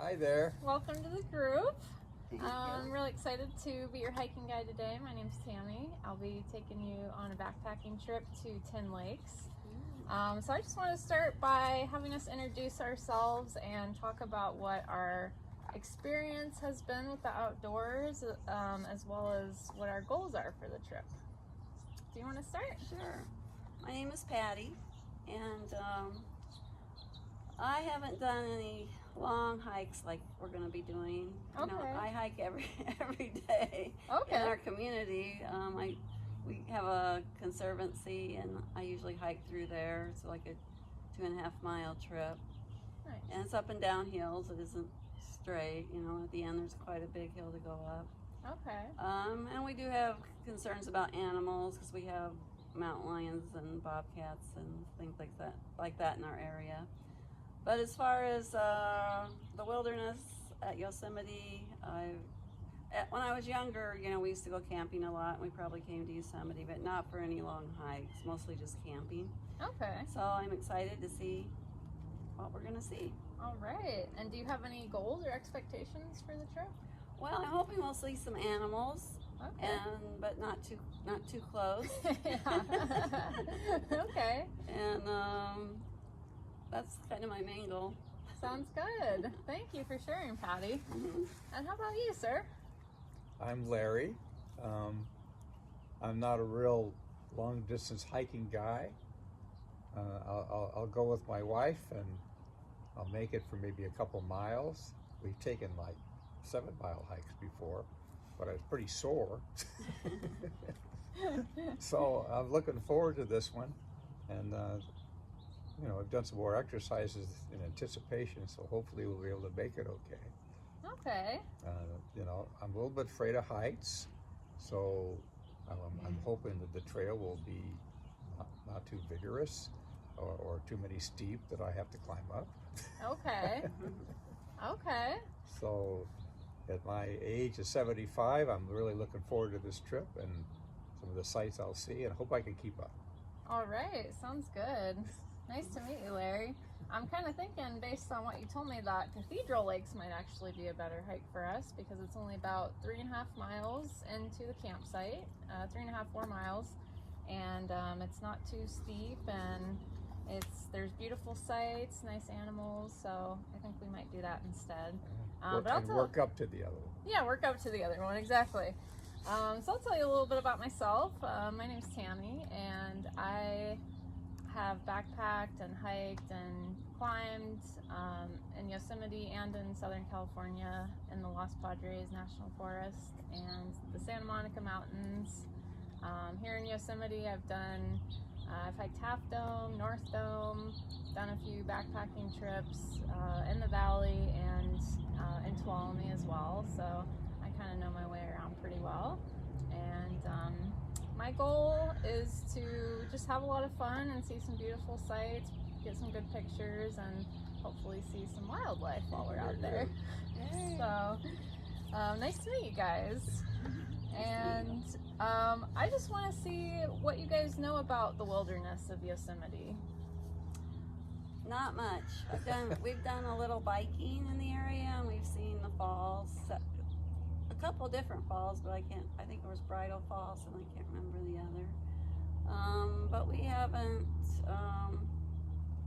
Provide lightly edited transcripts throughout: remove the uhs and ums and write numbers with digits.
Hi there. Welcome to the group. Thank you. I'm really excited to be your hiking guide today. My name's Tammy. I'll be taking you on a backpacking trip to 10 Lakes. So I just want to start by having us introduce ourselves and talk about what our experience has been with the outdoors, as well as what our goals are for the trip. Do you want to start? Sure. My name is Patty, and I haven't done any long hikes like we're going to be doing. You know, Okay. I hike every day Okay. in our community. We have a conservancy, and I usually hike through there. It's like a 2.5 mile trip, Nice. and it's up and down hills. It isn't straight. You know, at the end there's quite a big hill to go up. Okay. And we do have concerns about animals because we have mountain lions and bobcats and things like that in our area. But as far as the wilderness at Yosemite, when I was younger, you know, we used to go camping a lot, and we probably came to Yosemite, but not for any long hikes, mostly just camping. Okay. So I'm excited to see what we're gonna see. All right. And do you have any goals or expectations for the trip? Well, I'm hoping we'll see some animals, Okay. but not too close. Okay. And that's kind of my main goal. Sounds good. Thank you for sharing, Patty. Mhm. And how about you, sir? I'm Larry. I'm not a real long distance hiking guy. I'll go with my wife and I'll make it for maybe a couple miles. We've taken like 7-mile hikes before, but I was pretty sore. So I'm looking forward to this one. And you know, I've done some more exercises in anticipation, so hopefully we'll be able to make it okay. Okay. You know, I'm a little bit afraid of heights, so I'm hoping that the trail will be not too vigorous or too many steep that I have to climb up. Okay. Okay. So at my age of 75, I'm really looking forward to this trip and some of the sights I'll see, and hope I can keep up. All right. Sounds good. Nice to meet you, Larry. I'm kind of thinking, based on what you told me, that Cathedral Lakes might actually be a better hike for us because it's only about 3.5 miles into the campsite, 3.5, 4 miles, and it's not too steep, and there's beautiful sights, nice animals, so I think we might do that instead. Work up to the other one. Yeah, work up to the other one, exactly. So I'll tell you a little bit about myself. My name's Tammy, and I have backpacked and hiked and climbed in Yosemite and in Southern California in the Los Padres National Forest and the Santa Monica Mountains. Here in Yosemite, I've hiked Half Dome, North Dome, done a few backpacking trips in the valley and in Tuolumne as well. So I kind of know my way around pretty well. And my goal is to just have a lot of fun and see some beautiful sights, get some good pictures, and hopefully see some wildlife while we're out there. So nice to meet you guys. And I just want to see what you guys know about the wilderness of Yosemite. Not much. We've done a little biking in the area, and we've seen the falls. A couple different falls, but I think it was Bridal Falls, and I can't remember the other. But we haven't.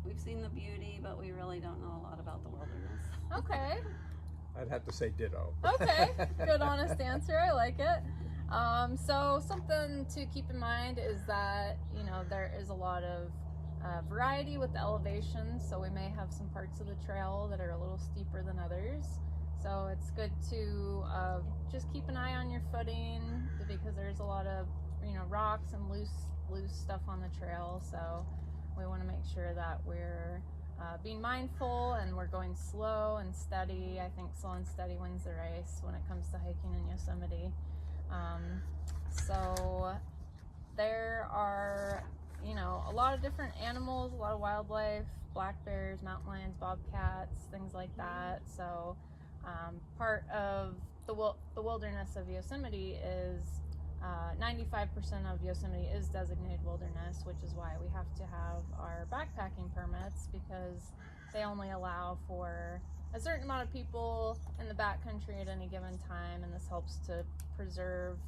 We've seen the beauty, but we really don't know a lot about the wilderness. Okay. I'd have to say ditto. Okay. Good, honest answer. I like it. So something to keep in mind is that, you know, there is a lot of variety with the elevation, so we may have some parts of the trail that are a little steeper than others. So it's good to just keep an eye on your footing because there's a lot of, you know, rocks and loose stuff on the trail. So we want to make sure that we're being mindful and we're going slow and steady. I think slow and steady wins the race when it comes to hiking in Yosemite. So there are, you know, a lot of different animals, a lot of wildlife, black bears, mountain lions, bobcats, things like that. So part of the wilderness of Yosemite is 95% of Yosemite is designated wilderness, which is why we have to have our backpacking permits, because they only allow for a certain amount of people in the backcountry at any given time, and this helps to preserve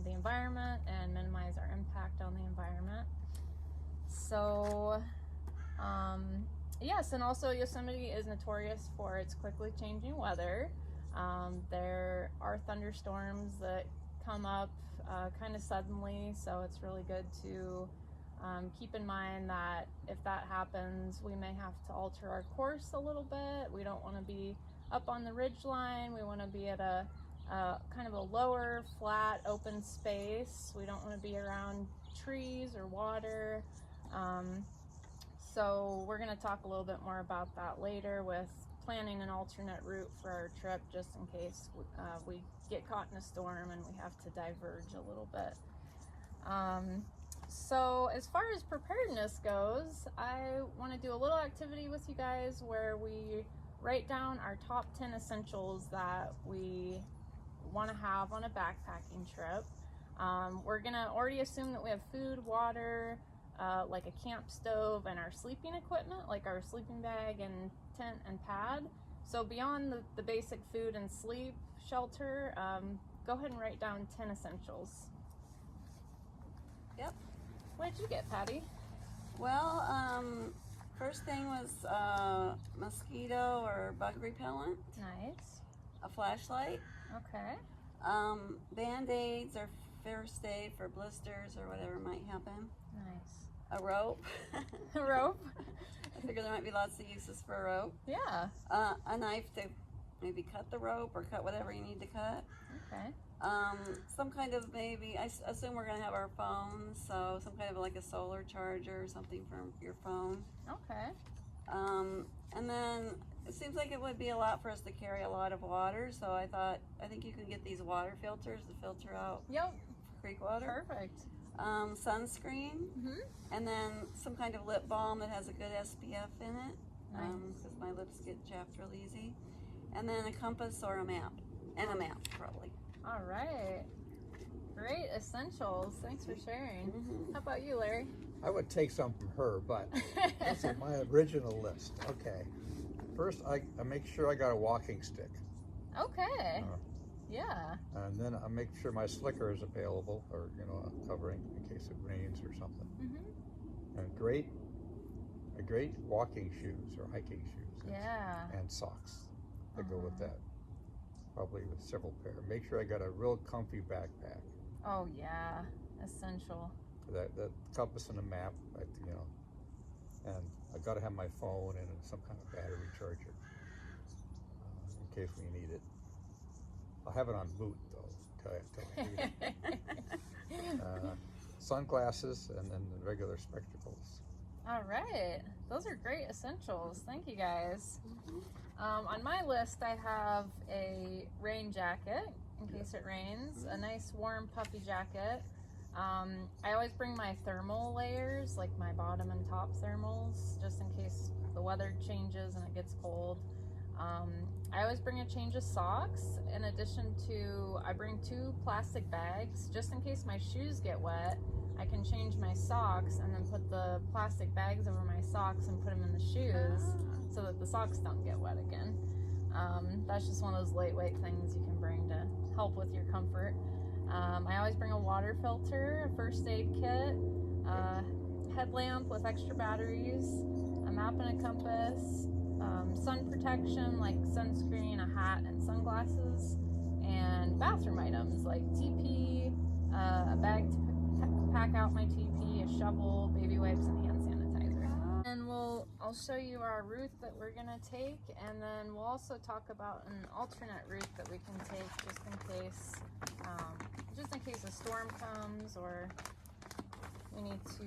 the environment and minimize our impact on the environment. So, yes, and also Yosemite is notorious for its quickly changing weather. There are thunderstorms that come up kind of suddenly, so it's really good to keep in mind that if that happens, we may have to alter our course a little bit. We don't want to be up on the ridge line. We want to be at a kind of a lower, flat, open space. We don't want to be around trees or water. So we're going to talk a little bit more about that later with planning an alternate route for our trip, just in case we get caught in a storm and we have to diverge a little bit. So as far as preparedness goes, I want to do a little activity with you guys where we write down our top 10 essentials that we want to have on a backpacking trip. We're going to already assume that we have food, water, like a camp stove, and our sleeping equipment, like our sleeping bag and tent and pad. So beyond the basic food and sleep shelter, go ahead and write down 10 essentials. Yep. What did you get, Patty? Well, first thing was mosquito or bug repellent, Nice. a flashlight, Okay. Band-Aids or first aid for blisters or whatever might happen, Nice. a rope. A rope. I figure there might be lots of uses for a rope. Yeah. A knife to maybe cut the rope or cut whatever you need to cut. Okay. Some kind of maybe, I assume we're going to have our phones, so some kind of like a solar charger or something for your phone. Okay. And then it seems like it would be a lot for us to carry a lot of water, so I think you can get these water filters to filter out Yep. creek water. Perfect. Sunscreen, Mhm. and then some kind of lip balm that has a good SPF in it, Nice. because my lips get chapped real easy. And then a compass or a map, and a map probably. All right. Great essentials. Thanks for sharing. Mm-hmm. How about you, Larry? I would take some from her, but that's on my original list. Okay. First, I make sure I got a walking stick. Okay. Uh, Yeah. And then I make sure my slicker is available, or a covering in case it rains or something. Mhm. And great walking shoes or hiking shoes. Yeah. And socks that go with that. Probably with several pair. Make sure I got a real comfy backpack. Oh yeah. Essential. That compass and a map, and I got to have my phone and some kind of battery charger in case we need it. I'll have it on boot though, till I need it. Sunglasses and then the regular spectacles. All right. Those are great essentials. Thank you, guys. On my list, I have a rain jacket in case it rains, a nice warm puffy jacket. I always bring my thermal layers, like my bottom and top thermals, just in case the weather changes and it gets cold. I always bring a change of socks. In addition to, I bring 2 plastic bags, just in case my shoes get wet. I can change my socks and then put the plastic bags over my socks and put them in the shoes so that the socks don't get wet again. That's just one of those lightweight things you can bring to help with your comfort. I always bring a water filter, a first aid kit, a headlamp with extra batteries, a map and a compass, sun protection like sunscreen, a hat, and sunglasses, and bathroom items like TP, a bag to pack out my TP, a shovel, baby wipes, and hand sanitizer. And I'll show you our route that we're gonna take, and then we'll also talk about an alternate route that we can take just in case a storm comes or we need to